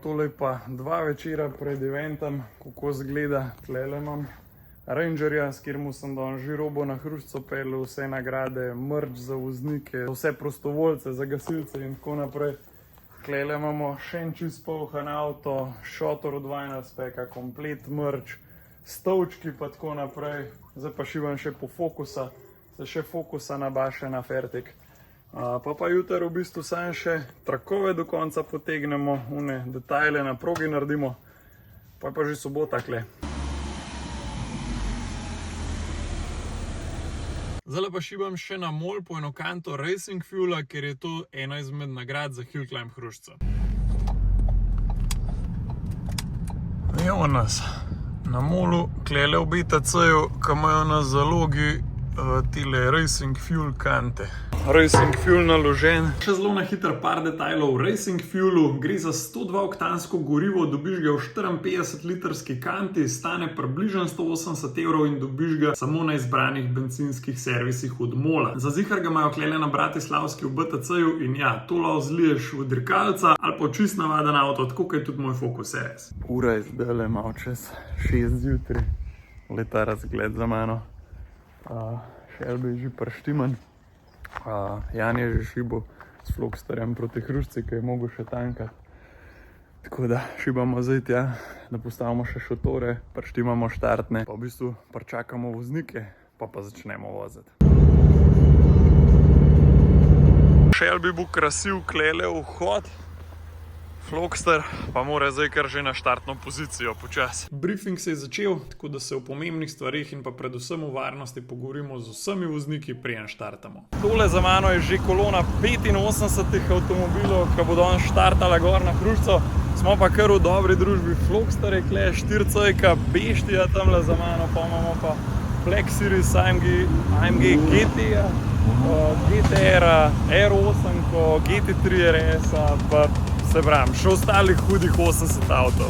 Tole pa 2 večera pred eventom, kako zgleda. Tlele imam Rangerja, s katerim sem danes že robo na hruščco peljal, vse nagrade, merch za voznike, vse prostovoljce, za gasilce in tako naprej. Tlele imamo še en čist polhan avto, šotor od Vinylspecka, komplet merch, stolčki pa tako naprej. Zdaj pa šivam še po Focusa, se še Focusa nabaše na fertik. Pa jutri v bistvu sam še trakove do konca potegnemo, une detajle na progi naredimo, pa že sobota kle. Zdaj pa šibam še na MOL po eno kanto Racing Fuela, ker je to ena izmed nagrad za Hill Climb hruščco. Evo nas na MOL-u, klele v BTC-ju, ki imajo na zalogi tile Racing Fuel kante. Racing Fuel naložen. Še zelo na hitro par detajlov v Racing Fuelu. Gre za 102-oktansko gorivo, dobiš ga v 54-litrski kanti, stane približno 180 € in dobiš ga samo na izbranih bencinskih servisih od MOL-a. Za zihar ga imajo klele na Bratislavski v BTC-ju in ja, to lahko zliješ v dirkalca ali pa čist navaden avto, tako kot je tudi moj Focus RS. Ura je zdajle malo čez 6 zjutraj. Leta razgled za mano. Shelby je že prštiman. Jan je že šibo s Flogsterjem proti hruščci, ki je mogel še tankati. Tako da šibamo zdaj tja, da postavimo še šotore, prštimamo štartne, pa v bistvu pričakamo voznike, pa začnemo voziti. Shelby bo krasil klele vhod, Flogster pa mora zdaj kar že na štartno pozicijo počasi. Briefing se je začel, tako da se o pomembnih stvarih in pa predvsem o varnosti pogovorimo z vsemi vozniki, preden štartamo. Tole za mano je že kolona 85 avtomobilov, ki bodo danes štartala gor na hruščco. Smo pa kar v dobri družbi. Flogster je kle, 4C-ka, Beštija tamle za mano, pa imamo pa Black Series, AMG GT-ja, GT-era, R8, GT3 RS-a, pa se pravim, še ostalih hudih 80 avtov.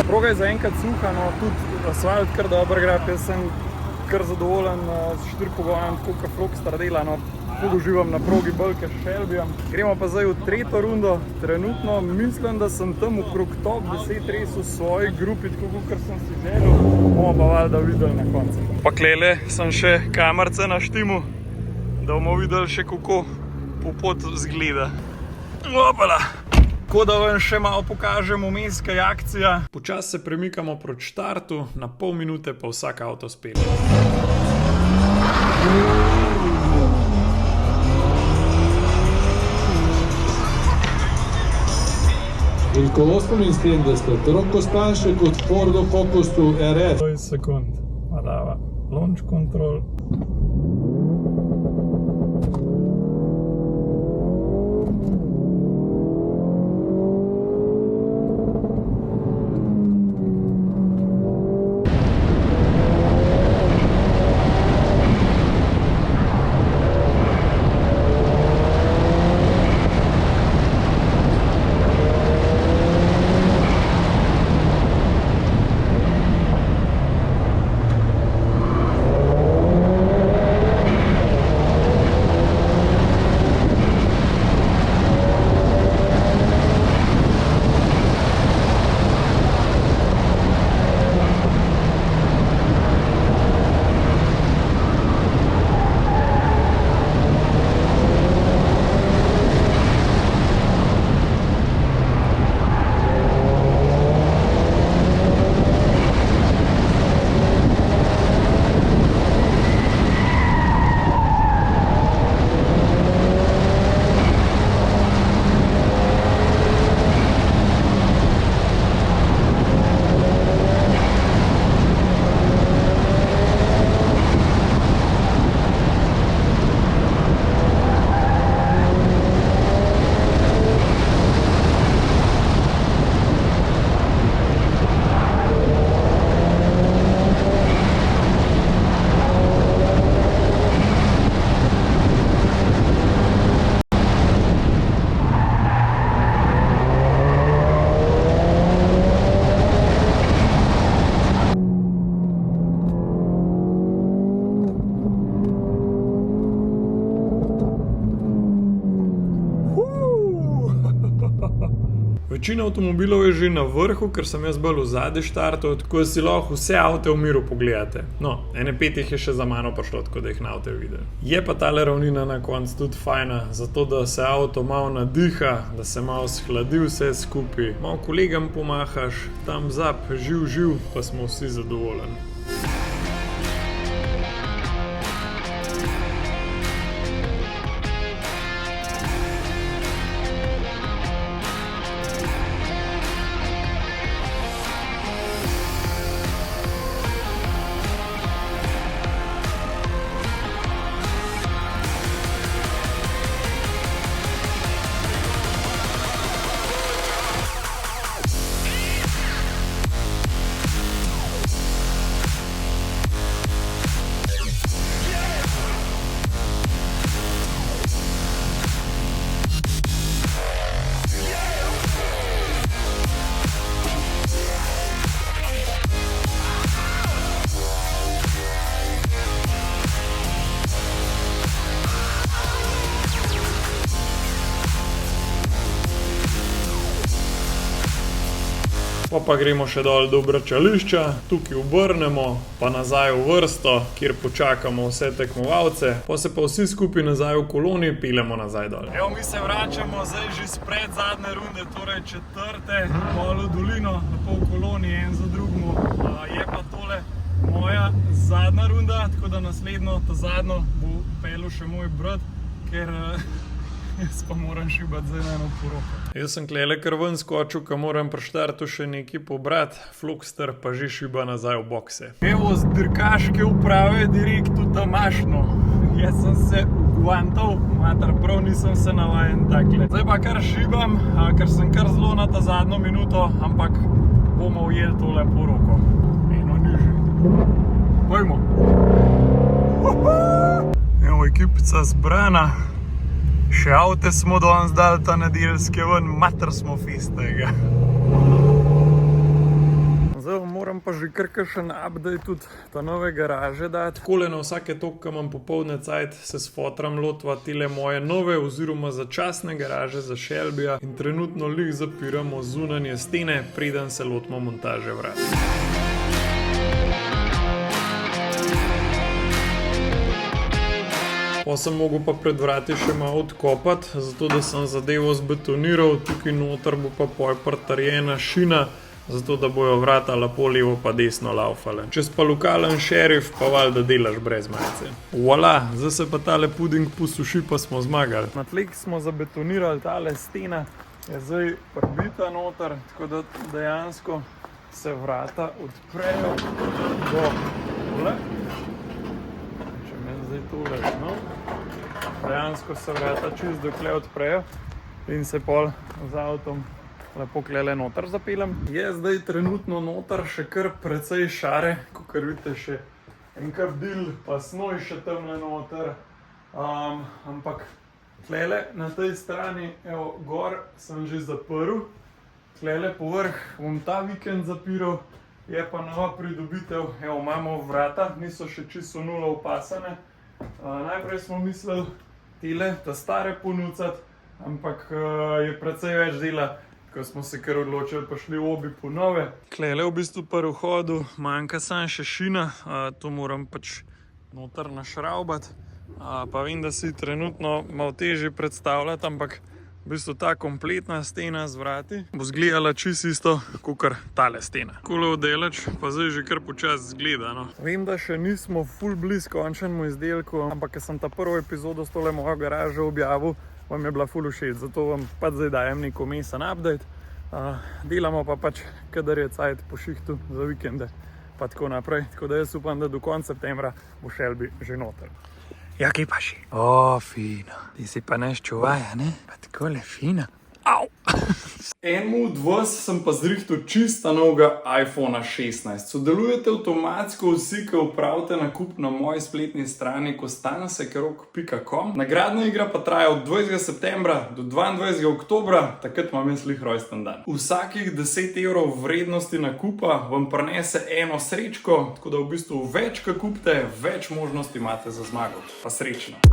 Proga je zaenkrat suha, no tudi asfalt kar dobro gre, jaz sem kar zadovoljen s 4-pogojem, tako kot Flogster dela, no. Uživam na progi bolj kot Shelbyjem. Gremo pa zdaj v 3. rundo. Trenutno mislim, da sem tam okrog top 10 res v svoji grupi, tako kot sem si želel. Bomo pa valjda videli na koncu. Pa klele sem še kamerce na štimu, da bomo videli še kako popot zgleda. Opala! Tako da vam še malo pokažem vmes, kaj je akcija. Počasi se premikamo proti štartu, na pol minute pa vsak avto spelje. Il colostrum in stendeste, troppo spanše kot Fordu Focusu RS. 20 sekund, pa dava launch control. Večina avtomobilov je že na vrhu, ker sem jaz bolj v zadnji štartu, tako da si lahko vse avte v miru pogledate. No, ene 5 jih je še za mano prišlo, tako da jih na avte videli. Je pa tale ravnina na koncu tudi fajna, zato da se avto malo nadiha, da se malo shladi vse skupaj. Malo kolegam pomahaš, tam zap, živ, pa smo vsi zadovoljni. Pa gremo še dol do obračališča, tukaj obrnemo, pa nazaj v vrsto, kjer počakamo vse tekmovalce, pa se pa vsi skupaj nazaj v koloni peljemo nazaj dol. Evo, mi se vračamo zdaj že spred zadnje runde, torej četrte, dol v dolino, lepo v koloni, en za drugim. Je pa tole moja zadnja runda, tako da naslednjo, ta zadnjo, bo peljal še moj brat, ker jaz pa moram šibati zdaj na eno poroko. Jaz sem klele kar ven skočil, ka moram pri štartu še nekaj pobrat, Flugster pa že šiba nazaj v bokse. Evo, z dirkaške uprave direkt v Tamašno. Jaz sem se ugvantal, mater, prav nisem se navajen takle. Zdaj pa kar šibam, ker sem kar zelo na ta zadnjo minuto, ampak bomo ujeli tole poroko. Eno nižje. Pojmo. Evo, ekipica zbrana. Še avte smo danes dali ta nedeljske ven, mater smo festega. Zdaj moram pa že kar kakšen update tudi ta nove garaže dati. Takole na vsake toliko, ko imam popoldne cajt, se s fotram lotva tile moje nove oziroma začasne garaže za Shelbyja in trenutno lih zapiramo zunanje stene, preden se lotimo montaže vrat. Pa sem mogel pa pred vrati še malo odkopati, zato da sem zadevo zbetoniral, tukaj noter bo pa pol pritrjena šina, zato da bojo vrata lepo levo pa desno laufale. Če si pa lokalen šerif, pa valjda delaš brez majice. Voila, zdaj se pa tale puding posuši, pa smo zmagali. Na tleh smo zabetonirali tale stena, je zdaj prbita noter, tako da dejansko se vrata odprejo do tole. Tole, no. Dejansko se vrata čist dokle odprejo in se pol z avtom lepo klele noter zapeljem. Je zdaj trenutno noter še kar precej šare, kakor vidite še en kabdil, pa snoj še tamle noter. Ampak tlele na tej strani, evo, gor sem že zaprl. Tlele povrh bom ta vikend zapiral, je pa nova pridobitev. Evo, imamo vrata, niso še čisto nula upasane. Najprej smo mislili tele, ta stare ponuditi, ampak je precej več dela, ko smo se kar odločili, pa šli obi po nove. Klele v bistvu pri vhodu manjka samo še šina, to moram pač noter našraubati, pa vem, da si trenutno malo težje predstavljati, ampak v bistvu ta kompletna stena z vrati bo zgledala čisto isto, kakor tale stena. Takole odeleč pa zdaj že kar počas zgleda, no. Vem, da še nismo ful bliz končnemu izdelku, ampak ker sem ta prvo epizodo s tole mojo garažo objavil, vam je bila ful všeč, zato vam pač zdaj dajem neko mesen update. Delamo pa pač, kadar je cajt po šihtu za vikende, pa tako naprej. Tako da jaz upam, da do konca septembra bo Shelby že noter. Ja, kaj pa še? O, fino. Ti si pa neš čuvaja, ne? Pa takole fino. Au! Enemu od vas sem pa zrihtal čista novega iPhona 16. Sodelujete avtomatsko vsi, ki upravite nakup na moji spletni strani kostansekrock.com. Nagradna igra pa traja od 20. septembra do 22. oktobra, takrat imam jaz lih rojsten dan. Vsakih 10 evrov vrednosti nakupa vam prinese eno srečko, tako da v bistvu več, ko kupite, več možnosti imate za zmago. Pa srečno!